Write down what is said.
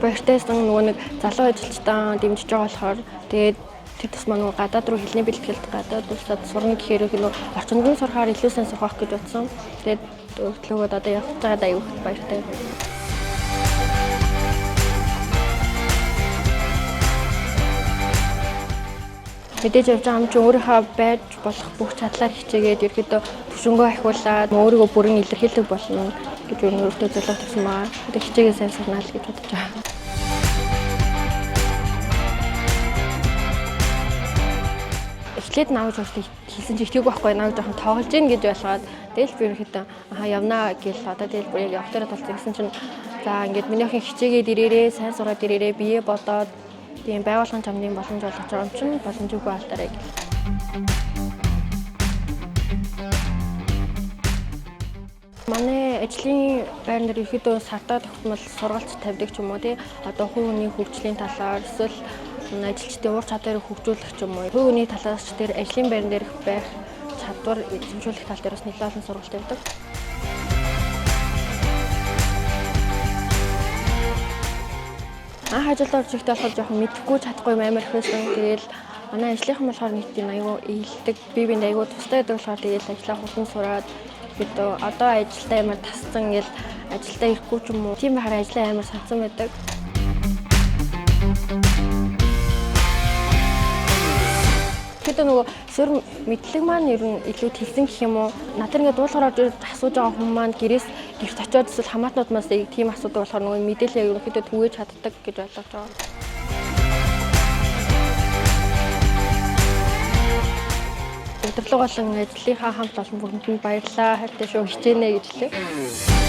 баяртайсан нөгөө нэг залуу ажилчдаа дэмжиж байгаа болохоор тэгээд тэр тусмаа нөгөө гадаад руу хэлний бэлтгэлд гадаад улсад сурна гэхээр нөгөө орчингын сурахаар илүү сайн сурах гэж бодсон. Тэгээд төлөвлөгөөд одоо явж байгаад аюул баяртай. Мэдээж явж байгаа юм чи өөрийнхөө байж болох бүх чадлаар хичээгээд ерөөдөө төвшөнгөө ахиулаад өөрийгөө бүрэн илэрхийлэх болно гэж өөртөө зөвлөж өгсөн байгаа. Тэгээд хичээгээ сайн сурнаа л гэж бодож байгаа. Эхлээд навж өөртөө хэлсэн чи итгээгүй байхгүй навж жоохон тоглож гин гэж байлгаад тэгэл би ерөөдөө явнаа гэл одоо тэгэл бүр яг явахтараа толцсон гэсэн чинь за ингээд минийхэн хичээгээд ирээрээ сайн сураад ирээрээ бие бодоод тийм байгууллагын чамдын боломж олгож байгаа юм чинь боломжгүй алдаарай гэх. Манай ажлын байр дээр ерөөдөө сартаа тогтмол сургалт тавьдаг ч юм уу тий. Одоо хувь хүний хөгжлийн талаар эсвэл ажилчдын ур чадварыг хөгжүүлэх ч юм уу. Хувь хүний талаас ч тэр ажлын байран дээрх байх чадвар эзэмшүүлэх тал дээр бас нэлээд олон сургалт тавьдаг. Анх ажилд орж ирэхдээ болохоор жоохон мэдэхгүй чадахгүй амар их байсан. Тэгээл манай ажлынхан болохоор нэг тийм аюу ээлдэг, бие биend аюу тустай байдаг болохоор тэгээл ажлаа хурдан сураад гэдэг одоо ажилдаа амар тасцсан гэл ажилдаа ирэхгүй ч юм уу. Тийм байхаар ажлаа амар сансан байдаг. Гэдэг нөгөө сөр мэдлэг маань ер нь илүү тэлсэн гэх юм уу. Надад ингээд дуулахаар орж асууж байгаа хүмүүс маань гэрт очиод эсвэл хамаатнуудмаас тийм асуудаг болохоор нөгөө мэдээлэл ерөнхийдөө түгээж чаддаг гэж ойлгож байгаа. Өдөрлөг болон ажлынхаа хамт олон бүхэнд баярлалаа. Хайртай шүү хичээнэ гэж хэлээ.